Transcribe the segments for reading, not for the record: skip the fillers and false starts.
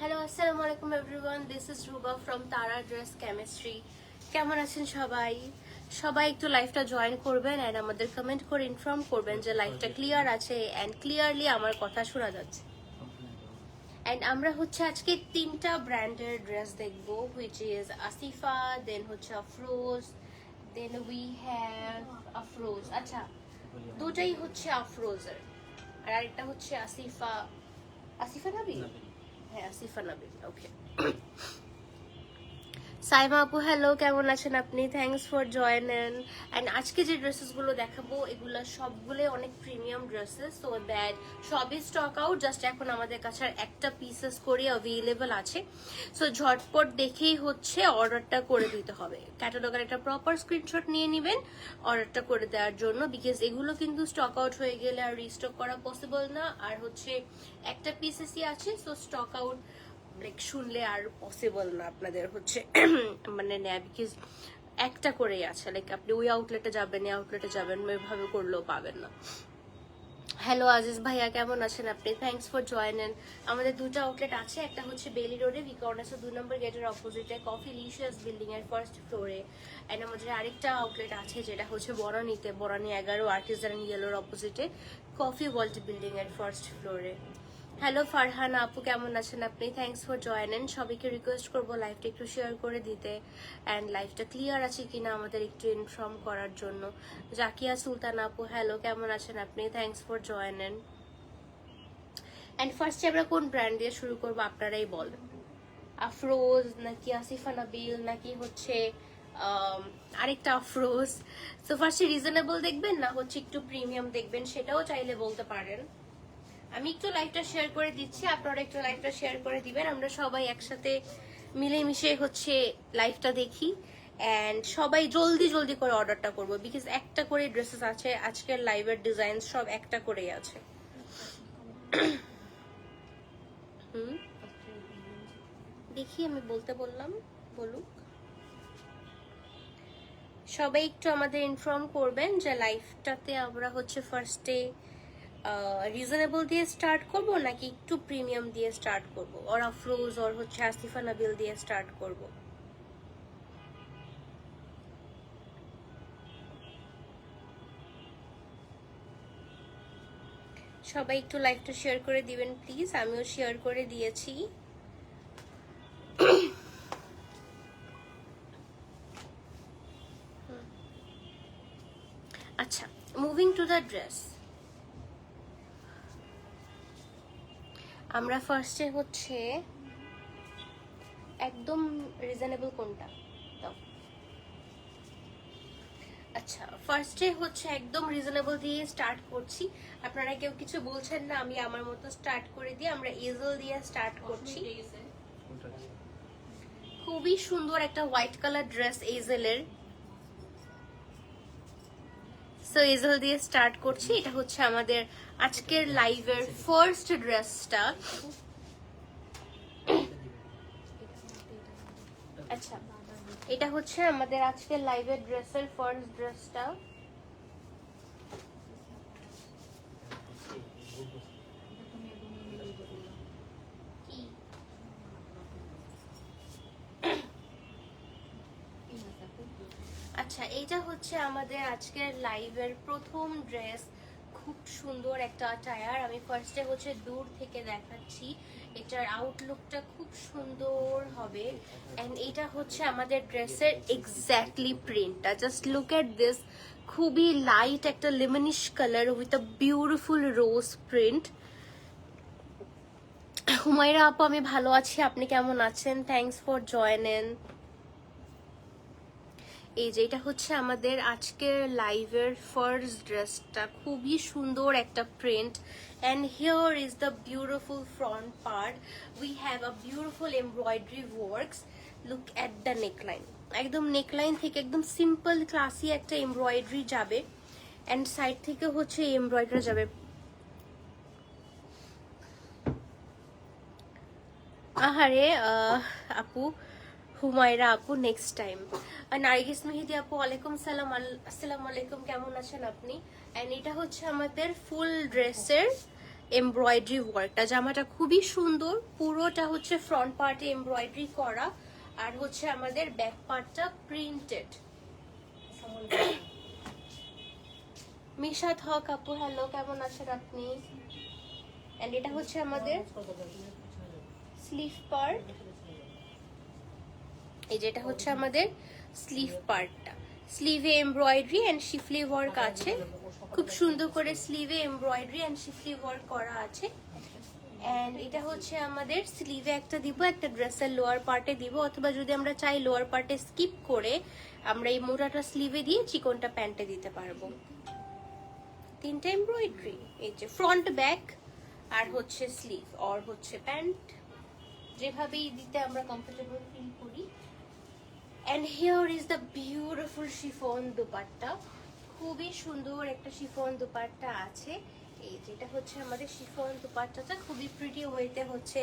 Hello আসসালামু আলাইকুম everyone, this is Ruba from তারা ড্রেস কেমিস্ট্রি। কেমন আছেন সবাই? সবাই একটু লাইভটা জয়েন করবেন অ্যান্ড আমাদের কমেন্ট করে ইনফর্ম করবেন যে লাইভটা ক্লিয়ার আছে অ্যান্ড ক্লিয়ারলি আমার কথা শোনা যাচ্ছে। অ্যান্ড আমরা হচ্ছে আজকে তিনটা ব্র্যান্ডের ড্রেস দেখবো, হুইচ ইজ আসিফা, দেন হচ্ছে Afroz, then we have Afroz. আচ্ছা, দুটাই হচ্ছে আফরোজের আর আরেকটা হচ্ছে আসিফা। আসিফা নাবি? হ্যাঁ, আসিফা নাবিল। ওকে। সাইমা আপু হ্যালো, কেমন আছেন আপনি? Thanks for join. অ্যান্ড আজকে যে ড্রেসেসগুলো দেখাবো এগুলো সবগুলো অনেক প্রিমিয়াম ড্রেসেস, সো দ্যাট সবই স্টক আউট, জাস্ট এখন আমাদের কাছে আর একটা পিসেস করে অ্যাভেলেবল আছে। সো ঝটপট দেখেই হচ্ছে অর্ডারটা করে দিতে হবে। ক্যাটালগের একটা প্রপার স্ক্রিনশট নিয়ে নেবেন অর্ডারটা করে দেওয়ার জন্য, বিকজ এগুলো কিন্তু স্টক আউট হয়ে গেলে আর রিস্টক করা পসিবল না। আর হচ্ছে একটা পিসেসই আছে, সো স্টক আউট লাইক শুনলে আর পসিবল না আপনাদের হচ্ছে মানে নেয়া, বিকজ একটা করেই আছে। লাইক আপনি ওই আউটলেটে যাবেন, এই আউটলেটে যাবেন, ওইভাবে করলেও পাবেন না। হ্যালো আজিজ ভাইয়া, কেমন আছেন আপনি? Thanks for join. আমাদের দুটো আউটলেট আছে, একটা হচ্ছে বেলি রোডে ভিকর্নাসের 2 নম্বর গেটের অপোজিটে কফি লিশিয়াস বিল্ডিং এর ফার্স্ট ফ্লোরে, এন্ড আমাদের আরেকটা আউটলেট আছে যেটা হচ্ছে বনানীতে, বনানী 11 আর্টিজান ইয়েলোর অপোজিটে কফি ওয়ার্ল্ড বিল্ডিং এর ফার্স্ট ফ্লোরে। হ্যালো ফারহান আপু, কেমন আছেন আপনি? Thanks for join. সবাইকে রিকোয়েস্ট করবো লাইভটা একটু শেয়ার করে দিতে অ্যান্ড লাইভটা ক্লিয়ার আছে কিনা আমাদের একটু ইনফর্ম করার জন্য। জাকিয়া সুলতান আপু হ্যালো, কেমন আছেন আপনি? Thanks for join. অ্যান্ড ফার্স্টে আমরা কোন ব্র্যান্ড দিয়ে শুরু করবো আপনারাই বলেন। আফরোজ নাকি আসিফা নাবিল নাকি হচ্ছে আরেকটা আফরোজ? তো ফার্স্টে রিজনেবল দেখবেন না হচ্ছে একটু প্রিমিয়াম দেখবেন, সেটাও চাইলে বলতে পারেন। আমি একটু লাইভটা শেয়ার করে দিচ্ছি, আপনারা একটু লাইভটা শেয়ার করে দিবেন, আমরা সবাই একসাথে মিলেমিশে হচ্ছে লাইভটা দেখি অ্যান্ড সবাই জলদি জলদি করে অর্ডারটা করবো, বিকজ একটা করে ড্রেসেস আছে, আজকের লাইভের ডিজাইন সব একটা করেই আছে। দেখি, আমি বলতে বললাম, বলুক সবাই। একটু আমাদের ইনফর্ম করবেন যে লাইভটাতে আমরা হচ্ছে ফার্স্টে রিজনেবল দিয়ে স্টার্ট করব নাকি একটু প্রিমিয়াম দিয়ে স্টার্ট করব, ওর আফরোজ ওর হচ্ছে আসিফা নাবিল দিয়ে স্টার্ট করব। সবাই একটু লাইভটা শেয়ার করে দিবেন প্লিজ, আমিও শেয়ার করে দিয়েছি। আচ্ছা, মুভিং টু দ্য ড্রেস, আমরা ফার্স্টে হচ্ছে একদম রিজনেবল কোনটা দাও। আচ্ছা, ফার্স্টে হচ্ছে একদম রিজনেবল দিয়ে স্টার্ট করছি। আপনারা কেউ কিছু বলছেন না, আমি আমার মতো স্টার্ট করে দিই। আমরা এজেল দিয়ে স্টার্ট করছি। খুবই সুন্দর একটা হোয়াইট কালার ড্রেস এজেলের, সো এজেল দিয়ে স্টার্ট করছি। এটা হচ্ছে আমাদের আজকের লাইভের ফার্স্ট ড্রেসটা। আচ্ছা, এটা হচ্ছে আমাদের আজকের লাইভের ড্রেসের ফার্স্ট ড্রেসটা। আচ্ছা, এইটা হচ্ছে আমাদের আজকের লাইভের প্রথম ড্রেস। খুব সুন্দর একটা আটায়ার। আমি ফার্স্টে হচ্ছে দূর থেকে দেখাচ্ছি, এটার আউটলুকটা খুব সুন্দর হবে। এন্ড এটা হচ্ছে আমাদের ড্রেসের এক্স্যাক্টলি প্রিন্টটা, জাস্ট লুক এট দিস। খুবই লাইট একটা lemonish colour with a beautiful rose print. Humaira আপু আমি ভালো আছি, আপনি কেমন আছেন? Thanks for join. এই যে এটা হচ্ছে আমাদের আজকের লাইভের ফার্স্ট ড্রেসটা, খুবই সুন্দর একটা print. And here is the beautiful front part, we have a beautiful embroidery works. Look at the neckline, একদম নেকলাইন থেকে একদম সিম্পল ক্লাসি একটা এমব্রয়ডারি যাবে অ্যান্ড সাইড থেকে হচ্ছে এমব্রয়ডারি যাবে। আহারে আপু, হুমায়রা আপু নেক্সট টাইম। নার্গিস মেহেদি আপু ওয়ালাইকুম সালাম, আসসালামু আলাইকুম, কেমন আছেন আপনি? এন্ড এটা হচ্ছে আমাদের ফুল ড্রেসের এমব্রয়ডারি ওয়ার্কটা। জামাটা খুবই সুন্দর, পুরোটা হচ্ছে ফ্রন্ট পার্টে এমব্রয়ডারি করা, আর হচ্ছে আমাদের ব্যাক পার্টটা প্রিন্টেড। মিশাত হক আপু, হ্যালো, কেমন আছেন আপনি? এন্ড এটা হচ্ছে আমাদের স্লিভ পার্ট। এই যেটা হচ্ছে আমাদের স্লিভ পার্টটা, স্লিভে এমব্রয়ডারি এন্ড শিফলি ওয়ার্ক আছে, খুব সুন্দর করে স্লিভে এমব্রয়ডারি এন্ড শিফলি ওয়ার্ক করা আছে। এন্ড এটা হচ্ছে আমাদের স্লিভে একটা দিব, একটা ড্রেসের লোয়ার পার্টে দিব, অথবা যদি আমরা চাই লোয়ার পার্টে স্কিপ করে আমরা এই মোটাটা স্লিভে দিয়ে চিকনটা প্যান্টে দিতে পারবো। তিনটা এমব্রয়ডারি, এই যে ফ্রন্ট ব্যাক আর হচ্ছে স্লিভ আর হচ্ছে প্যান্ট, যেভাবেই দিতে আমরা কমফোর্টেবল ফিল করি। And here is the beautiful chiffon dupatta, খুবই সুন্দর একটা শিফন দুপাট্টা আছে। এই যেটা হচ্ছে আমাদের শিফন দুপাট্টাটা, খুবই প্রিটি ওয়েতে হচ্ছে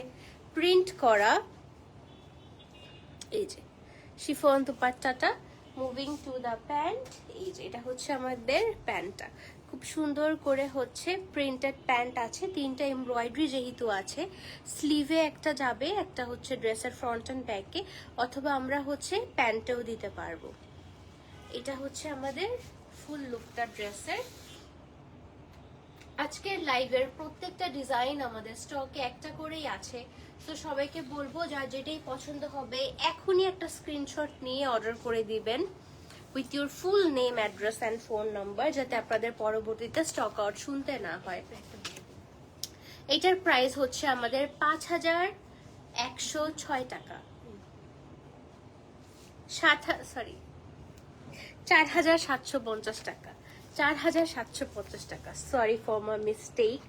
প্রিন্ট করা। এই যে শিফন দুপাট্টাটা, মুভিং টু দ্য প্যান্ট। এই যে এটা হচ্ছে আমাদের প্যান্টটা, খুব সুন্দর করে হচ্ছে প্রিন্টেড প্যান্ট আছে, তিনটা এমব্রয়ডারি যেহেতু আছে, স্লিভে একটা যাবে, একটা হচ্ছে ড্রেসের ফ্রন্ট অ্যান্ড ব্যাকে, অথবা আমরা হচ্ছে প্যান্টেও দিতে পারবো। এটা হচ্ছে আমাদের ফুল লুকটা ড্রেসের। আজকের লাইভের প্রত্যেকটা ডিজাইন আমাদের স্টকে একটা করেই আছে, তো সবাইকে বলবো যার যেটাই পছন্দ হবে এখনই একটা স্ক্রিনশট নিয়ে অর্ডার করে দিবেন with your full name, address and phone number, যাতে আপনাদের পরবর্তীতে স্টক আউট শুনতে না হয়। এটার প্রাইস হচ্ছে আমাদের 5106 টাকা, 4750 টাকা, 4750 টাকা, সরি ফর মাই মিস্টেক,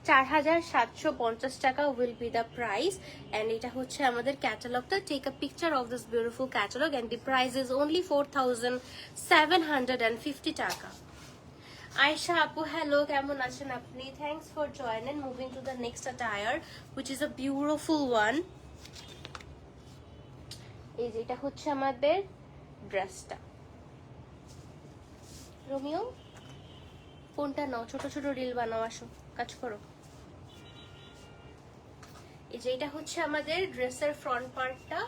4750 টাকা will be the price. And এটা হচ্ছে আমাদের ক্যাটালগটা, take a picture of this beautiful catalogue and the price is only 4750 টাকা। আয়শা আপু, হ্যালো, কেমন আছেন আপনি? Thanks for joining. Moving to the next attire which is a beautiful one. এই যে এটা হচ্ছে আমাদের ড্রেসটা। রোমিও কোনটা নাও, ছোট ছোট রিল বানাও, আসো কাজ করো। এই যে এটা হচ্ছে আমাদের ড্রেসের ফ্রন্ট পার্টটা,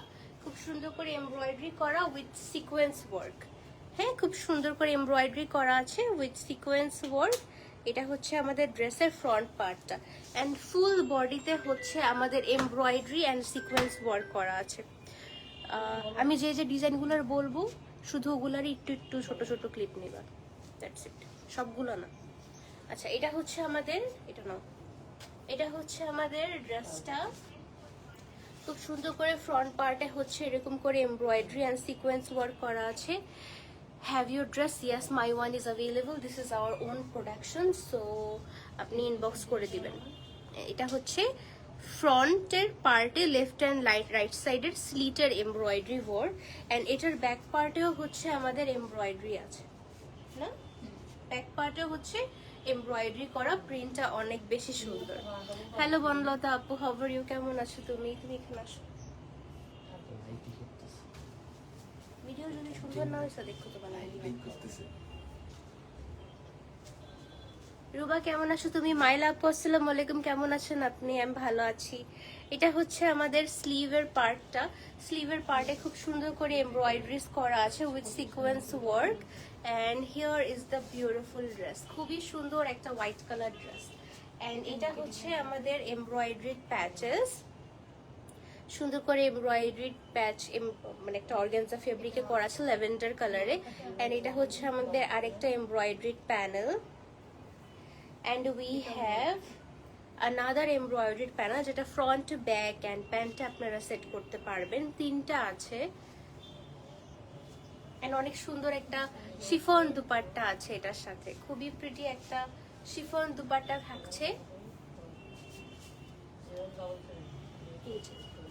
খুব সুন্দর করে এমব্রয়ডারি করা উইথ সিকোয়েন্স ওয়ার্ক। হ্যাঁ, খুব সুন্দর করে এমব্রয়ডারি করা আছে উইথ সিকোয়েন্স ওয়ার্ক। এটা হচ্ছে আমাদের ড্রেসের ফ্রন্ট পার্টটা, অ্যান্ড ফুল বডিতে হচ্ছে আমাদের এমব্রয়ডারি অ্যান্ড সিকোয়েন্স ওয়ার্ক করা আছে। আমি যে যে ডিজাইনগুলোর বলবো শুধু ওগুলারই একটু একটু ছোট ছোট ক্লিপ নেবা, দ্যাটস ইট, সবগুলো না। আচ্ছা, এটা হচ্ছে আমাদের, এটা নাও, এটা হচ্ছে আমাদের ড্রেসটা, খুব সুন্দর করে ফ্রন্ট পার্টে হচ্ছে এরকম করে এমব্রয়ডারি অ্যান্ড সিকোয়েন্স ওয়ার্ক করা আছে। Have your dress? Yes, my one is available, this is our own production, so আপনি ইনবক্স করে দিবেন। এটা হচ্ছে ফ্রন্টের পার্টে লেফট অ্যান্ড রাইট সাইডের স্লিটের এমব্রয়ডারি ওয়ার্ক, অ্যান্ড এটার ব্যাক পার্টেও হচ্ছে আমাদের এমব্রয়ডারি আছে না, ব্যাক পার্টেও হচ্ছে এমব্রয়ডারি করা, প্রিন্টটা অনেক বেশি সুন্দর। হ্যালো বনলতা আপু, হাউ আর ইউ, কেমন আছো তুমি? তুমি এখানে আসো। ভিডিও যদি সুন্দর না হয়েছে দেখো তো বানাই। রুবা কেমন আছো তুমি? মাইলা আপু, আসসালামু আলাইকুম, কেমন আছেন আপনি? আমি ভালো আছি। এটা হচ্ছে আমাদের স্লিভের পার্টটা, স্লিভের পার্টে খুব সুন্দর করে এমব্রয়ডারিজ করা আছে with sequence work, and here is the beautiful dress, খুবই সুন্দর একটা হোয়াইট কালার ড্রেস। অ্যান্ড এটা হচ্ছে আমাদের এমব্রয়ডারিড প্যাচেস, সুন্দর করে এমব্রয়ডারিড প্যাচ, মানে একটা অর্গানজা ফেব্রিকে করা আছে ল্যাভেন্ডার কালারে। অ্যান্ড এটা হচ্ছে আমাদের আরেকটা embroidered panel, and we have another embroidered panel যেটা ফ্রন্ট ব্যাক এন্ড প্যান্টে আপনারা সেট করতে পারবেন, তিনটা আছে। এন্ড অনেক সুন্দর একটা শিফন দুপাট্টা আছে এটার সাথে, খুবই প্রিটি একটা শিফন দুপাট্টা থাকছে,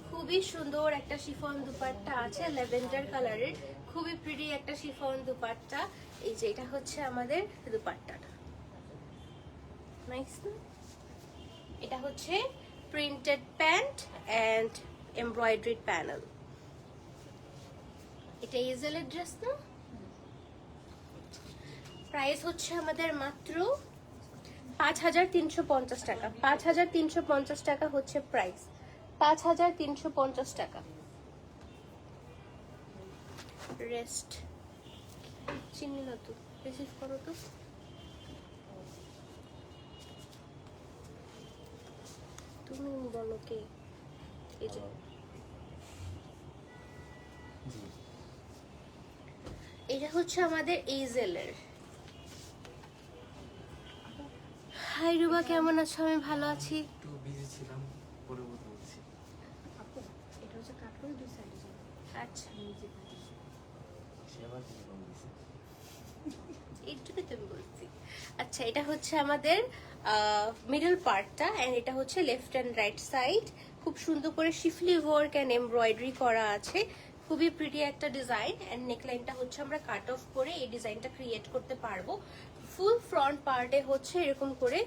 খুবই সুন্দর একটা শিফন দুপাট্টা আছে ল্যাভেন্ডার কালারের, খুবই প্রিটি একটা শিফন দুপাট্টা। এই যে এটা হচ্ছে আমাদের দুপাট্টাটা, নাইস না? এটা হচ্ছে printed pant and embroidered panel. এটা ইজেলের ড্রেস না? প্রাইস হচ্ছে আমাদের মাত্র 5,350 টাকা, 5,350 টাকা হচ্ছে প্রাইস, 5,350 টাকা। রেস্ট চিনি না তো, রিসিভ করো তো। তুমি বলো কে? এই যে এটা হচ্ছে আমাদের এইজেলের। হাই রুবা, কেমন আছো? আমি ভালো আছি। একটু বিজি ছিলাম, পরে বলছি। আপু এটা হচ্ছে কাঠুরি দুই সাইডে যাবে। আচ্ছা, নিজে পাটি সেবার কি কম দিছে? এইটুকু তুমি বলছি। আচ্ছা, এটা হচ্ছে আমাদের মিডল পার্টটা, এন্ড এটা হচ্ছে লেফট অ্যান্ড রাইট সাইড। খুব সুন্দর করে শিফলি ওয়ার্ক অ্যান্ড এমব্রয়ডারি করা আছে, খুবই প্রিটি একটা ডিজাইন। অ্যান্ড নেকলাইনটা হচ্ছে আমরা কাট অফ করে এই ডিজাইনটা ক্রিয়েট করতে পারবো। ফুল ফ্রন্ট পার্টে হচ্ছে এরকম করে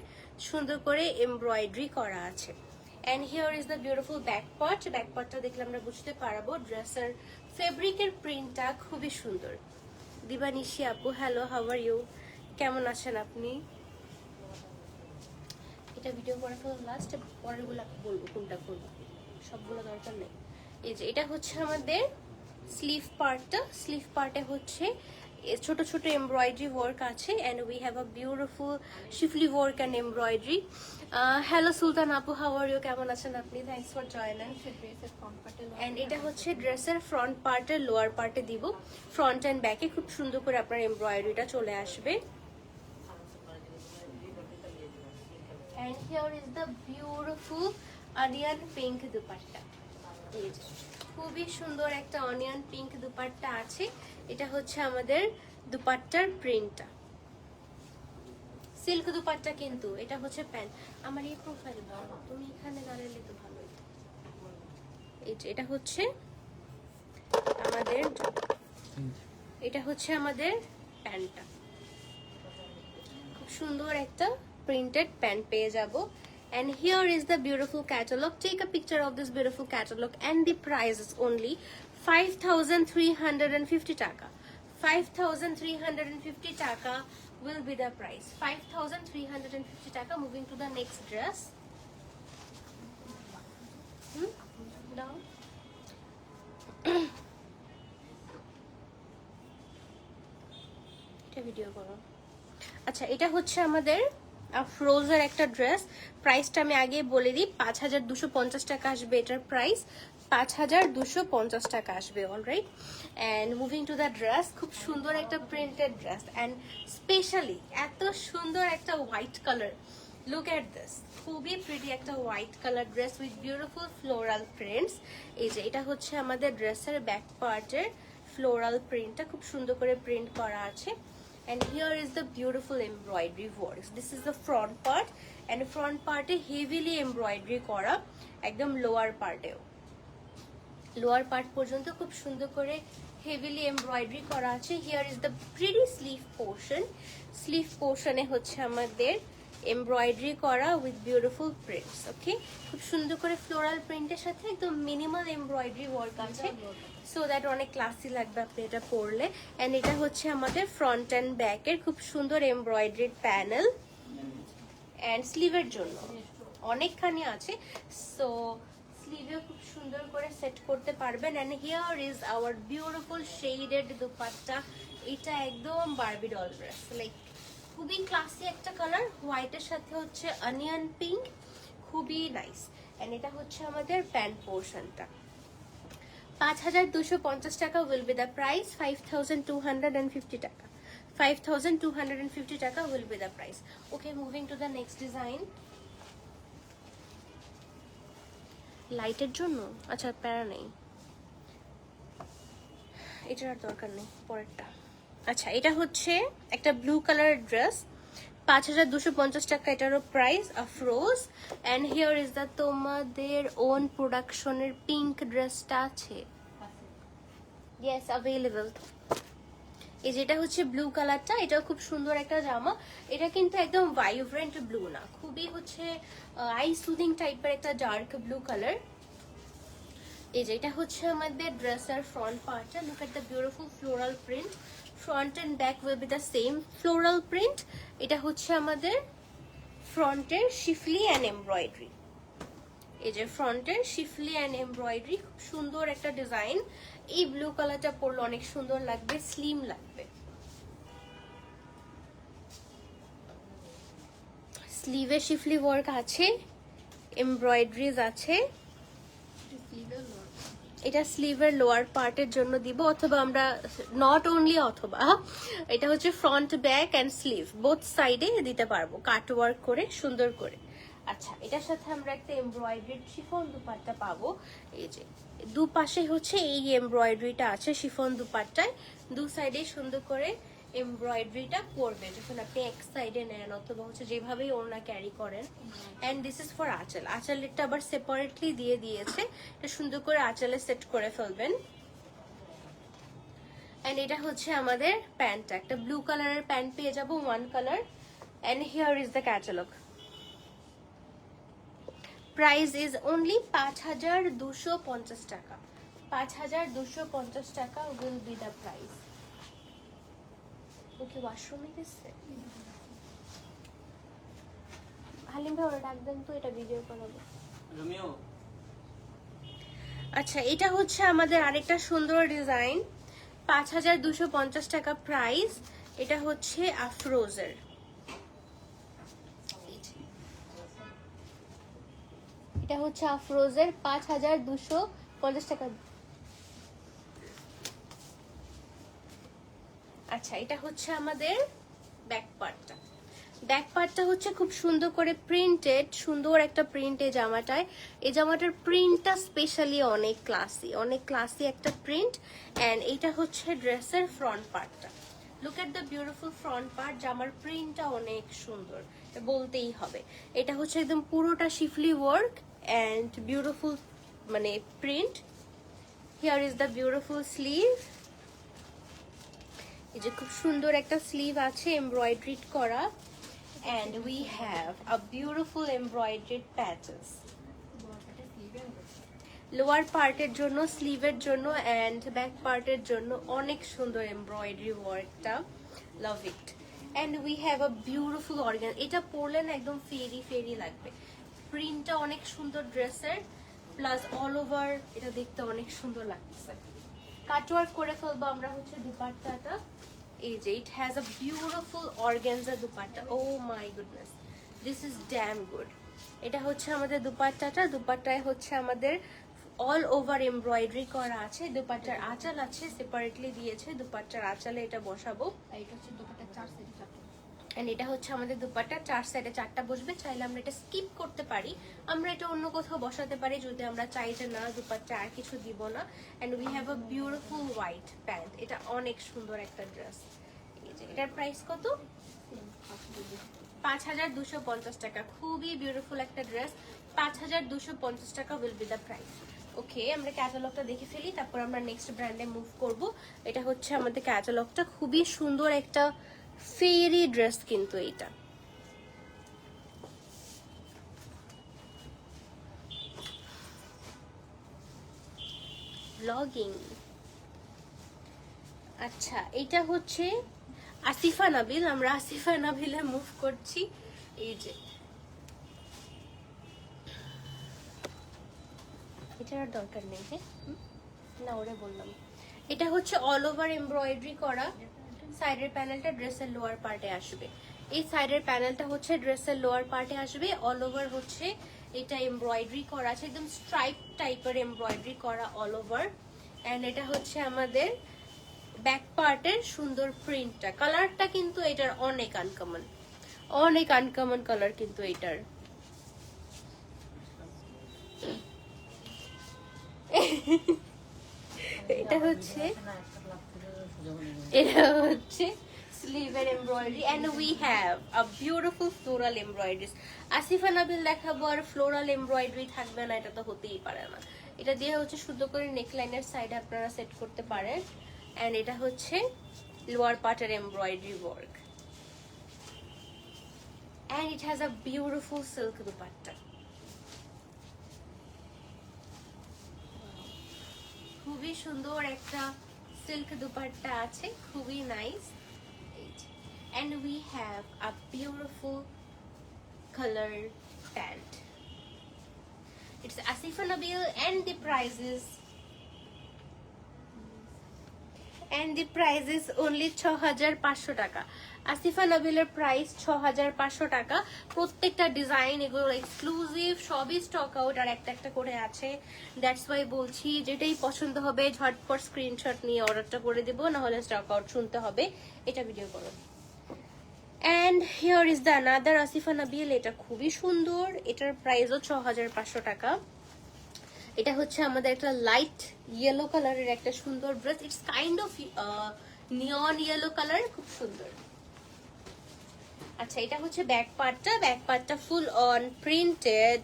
সুন্দর করে এমব্রয়ডারি করা আছে। And here is the beautiful back part. Back পার্টটা দেখলে আমরা বুঝতে পারবো ড্রেসের ফেব্রিকের প্রিন্টটা খুবই সুন্দর। দিবানিশি আপু, হ্যালো, হাউ আর ইউ? কেমন আছেন আপনি? এটা ভিডিও করে ফেলো, লাস্ট পরেরগুলো বলবো কোনটা করবো, সবগুলো দরকার নেই। এই যে এটা হচ্ছে আমাদের স্লিভ পার্টটা। স্লিভ পার্টে হচ্ছে ছোট ছোট এমব্রয়ডারি ওয়ার্ক আছে, and we have a beautiful schiffli work and embroidery. Hello Sultan আপু, হাউ আর ইউ? কেমন আছেন আপনি? Thanks for joining. ড্রেসের ফ্রন্ট পার্টে এন্ড এটা হচ্ছে ড্রেসের ফ্রন্ট পার্টের লোয়ার পার্টে দিব। ফ্রন্ট এন্ড ব্যাকে খুব সুন্দর করে আপনার এমব্রয়ডারিটা চলে আসবে। And here is the beautiful onion pink dupatta. এই যে খুবই সুন্দর একটা অনিয়ন পিঙ্ক দুপাট্টা আছে। এটা হচ্ছে আমাদের দুপাট্টার প্রিন্টটা, সিল্ক দুপাট্টা, কিন্তু এটা হচ্ছে প্যান্ট। আমার এই প্রোফাইল ভালো, তুমি এখানে দাঁড়ালে তো ভালো হতো। এই যে এটা হচ্ছে আমাদের, এটা হচ্ছে আমাদের প্যান্টটা। খুব সুন্দর একটা প্রিন্টেড প্যান্ট পেয়ে যাব। And here is the beautiful catalog. Take a picture of this beautiful catalog, and the price is only 5,350 taka. 5,350 taka will be the price. 5,350 taka. Moving to the next dress. Down. এটা video করো। আচ্ছা, এটা হচ্ছে আমাদের ফ্রোজের একটা dress. প্রাইসটা আমি আগে বলে দিই, 5,250 টাকা আসবে এটার প্রাইস, 5,250 টাকা আসবে। Alright, and moving to the dress, খুব সুন্দর একটা প্রিন্টেড ড্রেস, অ্যান্ড স্পেশালি এত সুন্দর একটা white colour. Look at this, খুবই প্রিটি একটা white colour dress with beautiful floral prints. এই যে এটা হচ্ছে আমাদের ড্রেসের ব্যাক পার্টের ফ্লোরাল প্রিন্টটা, খুব সুন্দর করে প্রিন্ট করা আছে। And here is the beautiful embroidery works. This is the front part, and front part e heavily embroidery করা, একদম lower part এও, lower part পর্যন্ত খুব সুন্দর করে heavily embroidery করা আছে। Here is the pretty sleeve portion. Sleeve portion এ হচ্ছে আমাদের এমব্রয়ডারি করা উইথ বিউটিফুল প্রিন্টস। ওকে, খুব সুন্দর করে ফ্লোরাল প্রিন্টের সাথে একদম মিনিমাল এমব্রয়ডারি ওয়ার্ক আছে, সো দ্যাট অনেক ক্লাসি লাগবে আপনি এটা পরলে। এন্ড এটা হচ্ছে আমাদের ফ্রন্ট অ্যান্ড ব্যাকের খুব সুন্দর এমব্রয়ডারিড প্যানেল, অ্যান্ড স্লিভের জন্য অনেকখানি আছে, সো স্লিভে খুব সুন্দর করে সেট করতে পারবেন। And here is our beautiful shaded dupatta. এটা একদম বারবি ডল ড্রেস, লাইক খুবই ক্লাসি একটা কালার, হোয়াইটের সাথে হচ্ছে অনিয়ন পিঙ্ক, খুবই নাইস। এন্ড এটা হচ্ছে আমাদের প্যান্ট পোর্শনটা। 5,250 টাকা উইল বি দ্য প্রাইস। 5,250 টাকা, 5,250 টাকা will be the price. Okay, moving to the next design. লাইটের জন্য আচ্ছা প্যারা নেই, এটার আর দরকার নেই, পরেরটা। আচ্ছা, এটা হচ্ছে একটা ব্লু কালার ড্রেস, 5,250 টাকা এটারও price, Afroz. And here is the তোমাদের ওন প্রোডাকশনের পিঙ্ক ড্রেসটা আছে, ইয়েস অ্যাভেলেবল। এই যেটা হচ্ছে ব্লু কালারটা, এটাও খুব সুন্দর একটা জামা। এটা কিন্তু একদম ভাইব্রেন্ট ব্লু না, খুবই হচ্ছে আই সুদিং টাইপের একটা ডার্ক ব্লু কালার। এই যে এটা হচ্ছে আমাদের ড্রেসের ফ্রন্ট পার্টটা। Look at the beautiful floral print, front and back will be the same floral print. এটা হচ্ছে আমাদের ফ্রন্টের শিফলি অ্যান্ড এমব্রয়ডারি, এই যে ফ্রন্টের শিফলি অ্যান্ড এমব্রয়ডারি, খুব সুন্দর একটা ডিজাইন। এই ব্লু কালারটা পরলে অনেক সুন্দর লাগবে, স্লিম লাগবে। স্লিভে শিফলি ওয়ার্ক আছে, এমব্রয়ডারিজ আছে। এটা স্লিভের লোয়ার পার্টের জন্য দিব, অথবা আমরা নট অনলি অথবা এটা হচ্ছে front back and sleeve both সাইডে দিতে পারবো কাট ওয়ার্ক করে সুন্দর করে। আচ্ছা, এটার সাথে আমরা একটা এমব্রয়ডারি শিফন দুপাট্টা পাবো। এই যে দুপাশে হচ্ছে এই এমব্রয়ডারিটা আছে শিফন দুপাট্টায়, দু সাইডে সুন্দর করে এমব্রয়ডারিটা করবে যখন আপনি এক সাইডে নেন অথবা হচ্ছে যেভাবেই ওড়না ক্যারি করেন। এন্ড দিস ইজ ফর আঁচল, আঁচলেরটা আবার সেপারেটলি দিয়ে দিয়েছে, এটা সুন্দর করে আঁচলে সেট করে ফেলবেন। এন্ড এটা হচ্ছে আমাদের প্যান্টটা, একটা ব্লু কালারের প্যান্ট পেয়ে যাবো, one colour. And here is the catalogue. Price is only 5250 টাকা। 5250 টাকা will be the price. Okay, ওয়াশরুমে গেছে হালিম ভাই, ওরা ডাক দেন তো, এটা ভিডিও করাবো। রোমিও, আচ্ছা, এটা হচ্ছে আমাদের আরেকটা সুন্দর ডিজাইন, 5250 টাকা প্রাইস। এটা হচ্ছে আফরোজের, এটা হচ্ছে আফরোজের 5250 টাকা। আচ্ছা, এটা হচ্ছে আমাদের ব্যাক পার্টটা। ব্যাক পার্টটা হচ্ছে খুব সুন্দর করে প্রিন্টেড, সুন্দর একটা প্রিন্ট এই জামাটায়। এই জামাটার প্রিন্টটা স্পেশালি অনেক ক্লাসি একটা প্রিন্ট। এন্ড এটা হচ্ছে ড্রেসের ফ্রন্ট পার্টটা। Look at the beautiful front part, জামার প্রিন্টটা অনেক সুন্দর বলতেই হবে। এটা হচ্ছে একদম পুরোটা শিফলি ওয়ার্ক এন্ড বিউটিফুল মানে print. Here is the beautiful sleeve, এই যে খুব সুন্দর একটা স্লিভ আছে এমব্রয়ডারি করা। And we have a beautiful embroidered patches. Lower পার্টের জন্য, স্লিভের জন্য এন্ড ব্যাক পার্টের জন্য অনেক সুন্দর এমব্রয়ডারি ওয়ার্কটা, love it. And we have a beautiful organ, এটা পরলে না একদম ফেরি লাগবে। প্রিন্টটা অনেক সুন্দর ড্রেসের, প্লাস অল ওভার এটা দেখতে অনেক সুন্দর লাগতেছে। কাটওয়ার্ক করে ফেলবো আমরা হচ্ছে দুপাট্টাটা। এই যে it has a beautiful organza dupatta, oh my goodness, this is damn good. এটা হচ্ছে আমাদের দুপাট্টাটা, দুপাট্টায় হচ্ছে আমাদের অল ওভার এমব্রয়ডারি করা আছে। দুপাট্টার আঁচল আছে, সেপারেটলি দিয়েছে, দুপাট্টার আঁচলে এটা বসাবো। এটা হচ্ছে দুপাট্টা 4 সাইডে 4টা। এন্ড এটা হচ্ছে আমাদের দুপাট্টা, 4 সাইডে 4টা বসবে। চাইলে আমরা এটা স্কিপ করতে পারি, আমরা এটা অন্য কোথাও বসাতে পারি যদি আমরা চাই যে না দুপাট্টা আর কিছু দিব না। And we have a beautiful white pant, এটা অনেক সুন্দর একটা ড্রেস। এটার প্রাইস কত? 5250 টাকা। খুবই বিউটিফুল একটা ড্রেস, 5250 টাকা উইল বি দ্য প্রাইস। ওকে, আমরা ক্যাটালগটা দেখে ফেলি, তারপর আমরা নেক্সট ব্র্যান্ডে মুভ করব। এটা হচ্ছে আমাদের ক্যাটালগটা, খুবই সুন্দর একটা ফেরি ড্রেস কিন্তু এটা। ব্লগিং। আচ্ছা, এটা হচ্ছে আসিফা নাবিল, আমরা আসিফা নাবিলে মুভ করছি। এই যে এটার আর দরকার নেই, হ্যাঁ না ওরে বললাম। এটা হচ্ছে অল ওভার এমব্রয়ডারি করা, সাইডের প্যানেলটা ড্রেসের লোয়ার পার্টে আসবে। এই সাইডের প্যানেলটা হচ্ছে ড্রেসের লোয়ার পার্টে আসবে, অল ওভার হচ্ছে এটা এমব্রয়ডারি করা আছে, একদম স্ট্রাইপ টাইপের এমব্রয়ডারি করা অল ওভার। এন্ড এটা হচ্ছে আমাদের ব্যাক পার্টের সুন্দর প্রিন্টটা। কালারটা কিন্তু এটার অনেক আনকমন কালার কিন্তু এটার। এটা হচ্ছে স্লিভের embroidery and we have a beautiful floral embroideries. Asifa Nabil দেখাবো আর ফ্লোরাল এমব্রয়ডারি থাকবে না, এটা তো হতেই পারে না। এটা দিয়ে হচ্ছে সুন্দর করে নেকলাইনের সাইডে আপনারা সেট করতে পারেন। এন্ড এটা হচ্ছে লোয়ার পার্টের embroidery work and it has a beautiful silk dupatta. খুবই সুন্দর একটা সিল্ক দুপাট্টা আছে, খুবই nice. And we have a beautiful color pant. It's Asifa Nabil and the price is only 6500 টাকা। আসিফা নাবিলের প্রাইস 6500 টাকা। প্রত্যেকটা ডিজাইন এগুলো এক্সক্লুসিভ, সবই স্টক আউট আর একটা একটা করে আছে। দ্যাটস ওয়াই বলছি যেটাই পছন্দ হবে ঝটপট স্ক্রিনশট নিয়ে অর্ডারটা করে দেবো, না হলে স্টক আউট শুনতে হবে। এটা ভিডিও করো। And here is the another Asifa Nabil. এটা খুবই সুন্দর, এটার প্রাইসও 6500 টাকা। এটা হচ্ছে আমাদের একটা লাইট ইয়েলো কালারের একটা সুন্দর dress. It's kind of neon yellow colour, খুব সুন্দর। আচ্ছা, এটা হচ্ছে ব্যাক পার্টটা ফুল অন প্রিন্টেড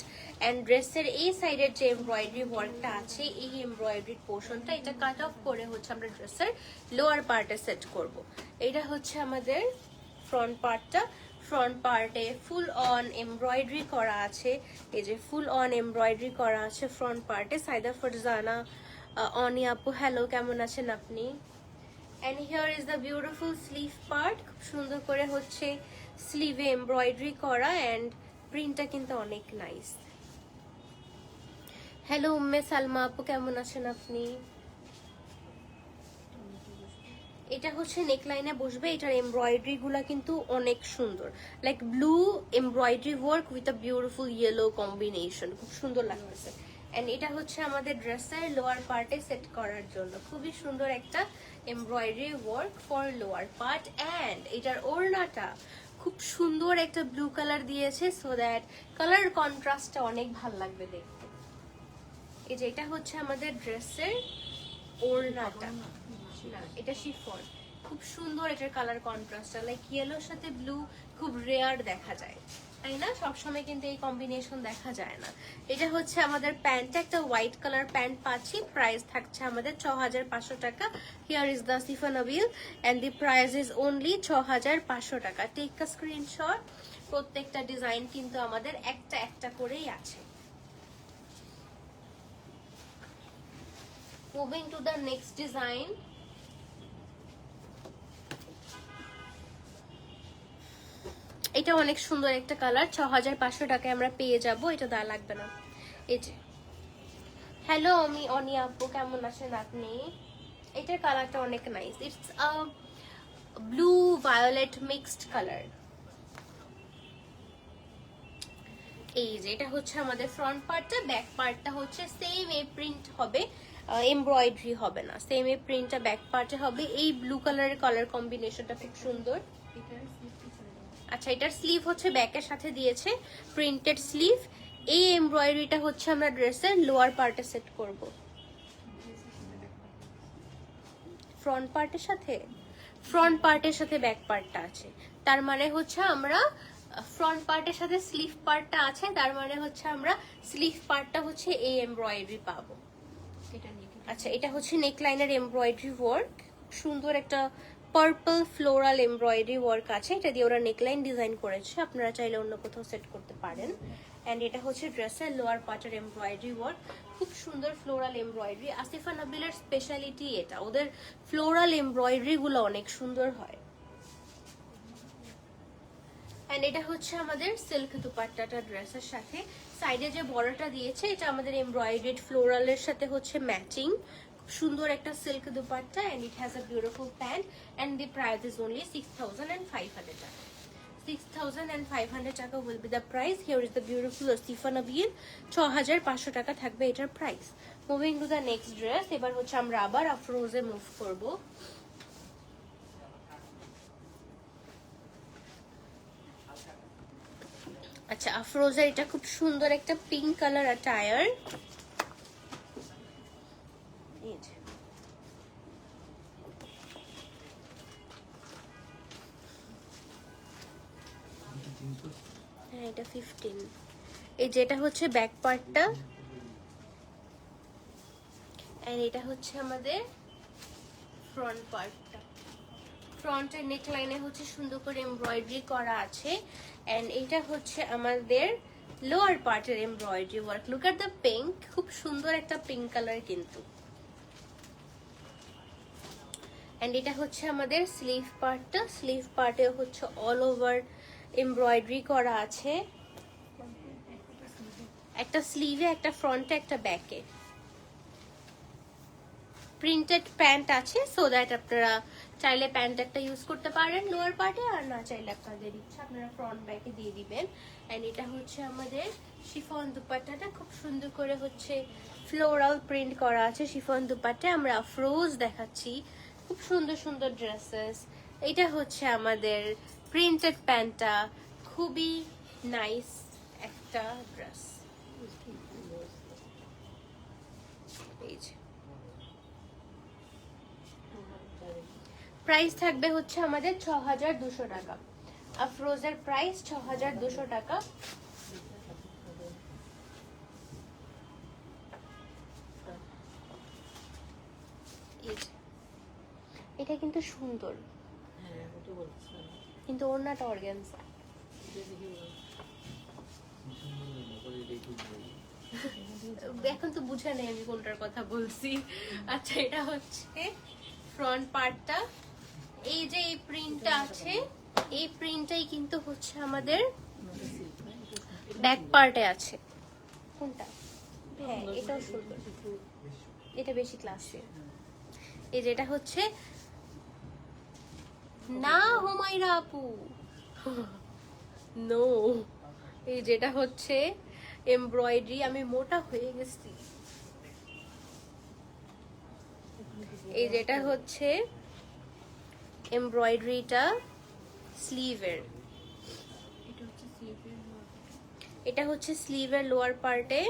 এন্ড ড্রেসের এই সাইডের যে এমব্রয়ডারি ওয়ার্কটা আছে, এই এমব্রয়ডারি পোর্শনটা এটা কাট অফ করে হচ্ছে আমরা ড্রেসের লোয়ার পার্টে সেট করব। এটা হচ্ছে আমাদের ফ্রন্ট পার্টে ফুল অন এমব্রয়ডারি করা আছে। এই যে ফুল অন এমব্রয়ডারি করা আছে ফ্রন্ট পার্টে। সাইদা ফারজানা, অনি আপু হ্যালো, কেমন আছেন আপনি? And here is the beautiful sleeve part, খুব সুন্দর করে হচ্ছে স্লিভে এমব্রয়ডারি করা এন্ড প্রিন্টটা কিন্তু অনেক নাইস। হ্যালো উম্মে সালমা আপু, কেমন আছেন আপনি? এটা হচ্ছে নেকলাইনে বসবে। এটার এমব্রয়ডারি গুলা কিন্তু অনেক সুন্দর, like blue embroidery work with a beautiful yellow combination, খুব সুন্দর লাগতেছে। এন্ড এটা হচ্ছে আমাদের ড্রেসের লোয়ার পার্টে সেট করার জন্য খুবই সুন্দর একটা embroidery work for lower part. এন্ড এটার ওড়নাটা খুব সুন্দর একটা ব্লু কালার দিয়েছে, সো দ্যাট কালার কন্ট্রাস্টটা অনেক ভালো লাগবে দেখতে। এই যে এটা হচ্ছে আমাদের ড্রেসের ওড়নাটা, না এটা শিফন। খুব সুন্দর এটার কালার কন্ট্রাস্টটা, লাইক ইয়েলোর সাথে ব্লু খুব রেয়ার দেখা যায়, তাই না? সবসময় কিন্তু এই কম্বিনেশন দেখা যায় না। এটা হচ্ছে আমাদের প্যান্ট, একটা হোয়াইট কালার প্যান্ট পাচ্ছি। প্রাইস থাকছে আমাদের 6500 টাকা। Here is the Asifa Nabil and the price is only 6500 টাকা। Take a screenshot. প্রত্যেকটা ডিজাইন কিন্তু আমাদের একটা একটা করেই আছে। Moving to the next design. এটা অনেক সুন্দর একটা কালার, 6500 টাকায় আমরা পেয়ে যাব। এটা দা লাগবে না। এই যে হ্যালো আমি অনি আপু, কেমন আছেন আপনি? এটার কালারটা অনেক nice. It's a blue violet mixed colour. এই যে এটা হচ্ছে আমাদের ফ্রন্ট পার্টটা, ব্যাক পার্টটা হচ্ছে সেম এ প্রিন্ট হবে, এমব্রয়ডারি হবে না। সেম এ প্রিন্টটা ব্যাক পার্টে হবে। এই ব্লু কালারের কালার কম্বিনেশনটা খুব সুন্দর। আচ্ছা, এটার স্লিভ হচ্ছে ব্যাকের সাথে দিয়েছে প্রিন্টেড স্লিভ। এই এমব্রয়ডারিটা হচ্ছে আমরা ড্রেসের লোয়ার পার্টে সেট করব। ফ্রন্ট পার্টের সাথে ব্যাক পার্টটা আছে, তার মানে হচ্ছে আমরা ফ্রন্ট পার্টের সাথে স্লিভ পার্টটা আছে, তার মানে হচ্ছে আমরা স্লিভ পার্টটা হচ্ছে এই এমব্রয়ডারি পাবো। আচ্ছা, এটা হচ্ছে নেকলাইনের এমব্রয়ডারি ওয়ার্ক, সুন্দর একটা পার্পল ফ্লোরাল এমব্রয়ডারি ওয়ার্ক আছে। এটা দিয়ে ওরা নেকলাইন ডিজাইন করেছে, আপনারা চাইলে অন্য কোথাও সেট করতে পারেন। এন্ড এটা হচ্ছে ড্রেসের লোয়ার পার্টের এমব্রয়ডারি ওয়ার্ক, খুব সুন্দর ফ্লোরাল এমব্রয়ডারি। আসিফা নাবিলের স্পেশালিটি এটা, ওদের ফ্লোরাল এমব্রয়ডারি গুলো অনেক সুন্দর হয়। এন্ড এটা হচ্ছে আমাদের সিল্ক দুপাট্টাটা ড্রেসের সাথে। সাইডে যে বর্ডারটা দিয়েছে এটা আমাদের এমব্রয়ডারিড ফ্লোরালের সাথে হচ্ছে ম্যাচিং। সুন্দর একটা silk dupatta and it has a beautiful pant and the price is only 6500 টাকা। 6500 টাকা will be the price. Here is the beautiful Asifa Nabil. 6500 টাকা থাকবে এটার price. Moving to the next dress. এবার হচ্ছে আমরা আবার আফরোজে মুভ করব। আচ্ছা, আফরোজের এটা খুব সুন্দর একটা পিঙ্ক কালার অ্যাটায়ার। হ্যাঁ, এটা 15। এই যেটা হচ্ছে ব্যাক পার্টটা এন্ড এটা হচ্ছে আমাদের ফ্রন্ট পার্টটা। ফ্রন্টের নেক লাইনে হচ্ছে সুন্দর করে এমব্রয়ডারি করা আছে এন্ড এটা হচ্ছে আমাদের লোয়ার পার্টের embroidery work. Look at the pink, খুব সুন্দর একটা পিঙ্ক কালার কিন্তু। এন্ড এটা হচ্ছে আমাদের স্লিভ পার্টটা। স্লিভ পার্টে হচ্ছে অল ওভার এমব্রয়ডারি করা আছে একটা স্লিভে, একটা ফ্রন্টে, একটা ব্যাকে। প্রিন্টেড প্যান্ট আছে, সো দ্যাট আপনারা চাইলে প্যান্ট একটা ইউজ করতে পারেন লোয়ার পার্টে, আর না চাইলে আপনাদের ইচ্ছা আপনারা ফ্রন্ট ব্যাকে দিয়ে দিবেন। এন্ড এটা হচ্ছে আমাদের শিফন দুপাট্টাটা, খুব সুন্দর করে হচ্ছে ফ্লোরাল প্রিন্ট করা আছে শিফন দুপাট্টা। আমরা আফরোজ দেখাচ্ছি, খুব সুন্দর সুন্দর ড্রেসেস। এটা হচ্ছে আমাদের প্রিন্টেড প্যান্টটা, খুবই নাইস একটা ড্রেস। এই যে প্রাইস থাকবে হচ্ছে আমাদের 6200 টাকা। আফরোজের প্রাইস 6200 টাকা। এই যে, এটা কিন্তু সুন্দর, কিন্তু ওড়নাটা অর্গানজা। এখন তো বুঝে নেই আমি কোনটার কথা বলছি। আচ্ছা, এটা হচ্ছে ফ্রন্ট পার্টটা। এই যে এই প্রিন্টটা আছে, এই প্রিন্টটাই কিন্তু হচ্ছে আমাদের ব্যাক পার্টে আছে। কোনটা? হ্যাঁ, এটাও সুন্দর, এটা বেশি ক্লাসি। এই যেটা হচ্ছে না হুমায়রা আপু, নো, এই যেটা হচ্ছে এমব্রয়ডারি। আমি মোটা হয়ে গেছি। এই যেটা হচ্ছে এমব্রয়ডারিটা স্লিভের, এটা হচ্ছে স্লিভের লোয়ার পার্টে,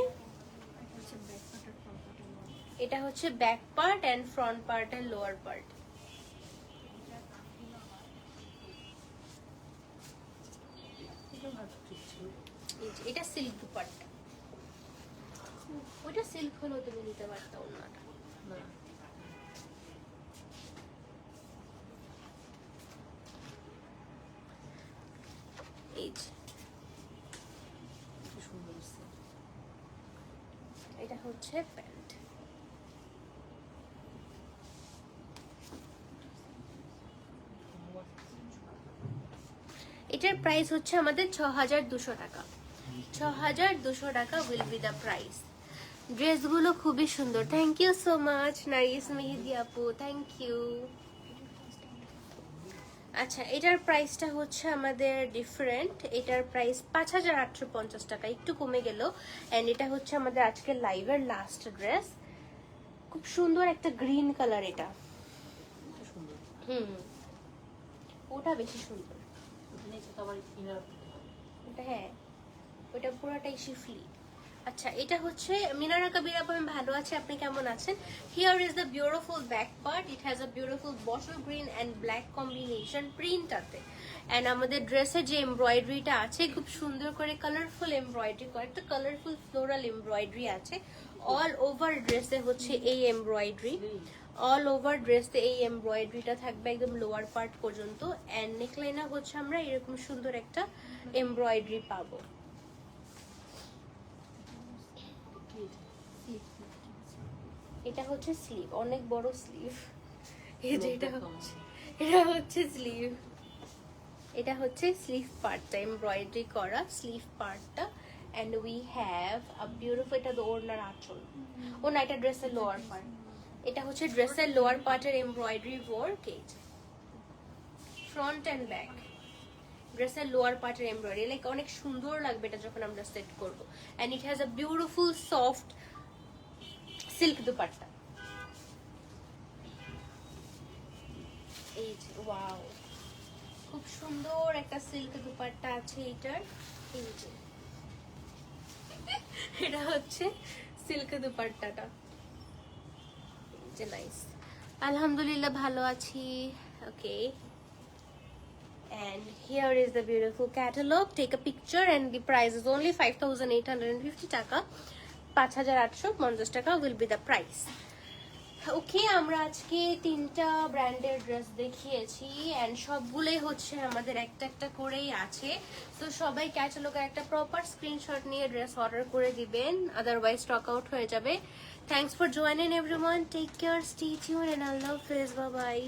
এটা হচ্ছে ব্যাক পার্ট এন্ড ফ্রন্ট পার্টের লোয়ার পার্ট। এটা সিল্ক দুপাট্টা, ওইটা সিল্ক হলেও তুমি নিতে পারতা ওনাটা। এই যে এটা হচ্ছে প্যান্ট। এটার প্রাইস হচ্ছে আমাদের 6200 টাকা। 6200 টাকা উইল বি দ্য প্রাইস। ড্রেসগুলো খুবই সুন্দর। Thank you so much nice Mehedi আপু, থ্যাংক ইউ। আচ্ছা, এটার প্রাইসটা হচ্ছে আমাদের ডিফারেন্ট। এটার প্রাইস 5850 টাকা, একটু কমে গেল। এন্ড এটা হচ্ছে আমাদের আজকের লাইভের লাস্ট ড্রেস। খুব সুন্দর একটা গ্রিন কালার। এটা ওটা বেশি সুন্দর। হ্যাঁ, ওটা পুরোটাই শিফলি। আচ্ছা, এটা হচ্ছে মিনারা কবির আপু, আমি ভালো আছি, আপনি কেমন আছেন? Here is the beautiful back part. It has a beautiful bottle green and black combination প্রিন্টটাতে। এন্ড আমাদের ড্রেসের যে এমব্রয়ডারিটা আছে, খুব সুন্দর করে কালারফুল এমব্রয়ডারি, কয়েকটা কালারফুল ফ্লোরাল এমব্রয়ডারি আছে অল ওভার ড্রেসে। হচ্ছে এই এমব্রয়ডারি অল ওভার ড্রেসে, এই এমব্রয়ডারিটা থাকবে একদম লোয়ার পার্ট পর্যন্ত। এন্ড নেকলাইনে হচ্ছে আমরা এরকম সুন্দর একটা এমব্রয়ডারি পাবো। এটা হচ্ছে স্লিভ, অনেক বড় স্লিভ। এই যে এটা হচ্ছে স্লিভ, এটা হচ্ছে স্লিভ পার্টটা, এমব্রয়ডারি করা স্লিভ পার্টটা। And we have a beautiful, এটা তো ওড়নার আঁচল, ও না, এটা ড্রেসের লোয়ার পার্ট। এটা হচ্ছে ড্রেসের লোয়ার পার্টের এমব্রয়ডারি ওয়ার্ক। এই ফ্রন্ট এন্ড ব্যাক ড্রেসের লোয়ার পার্টের এমব্রয়ডারি, লাইক অনেক সুন্দর লাগবে এটা যখন আমরা সেট করবো। And it has a beautiful soft silk dupatta. এই যে ওয়াও, খুব সুন্দর একটা সিল্ক দুপাট্টা আছে এটার। এই যে এটা হচ্ছে সিল্ক দুপাট্টাটা, যে নাইস। আলহামদুলিল্লাহ ভালো আছি। ওকে, and here is the beautiful catalog. Take a picture and the price is only 5850 টাকা। 5850 টাকা will be the price. ওকে, আমরা আজকে 3টা ব্র্যান্ডের ড্রেস দেখিয়েছি এন্ড সবগুলোই হচ্ছে আমাদের একটা একটা করেই আছে। তো সবাই ক্যাটালগের একটা প্রপার স্ক্রিনশট নিয়ে ড্রেস অর্ডার করে দিবেন, আদারওয়াইজ স্টক আউট হয়ে যাবে। Thanks for joining everyone, take care, stay tuned and আল্লাহ হাফেজ, বাই বাই।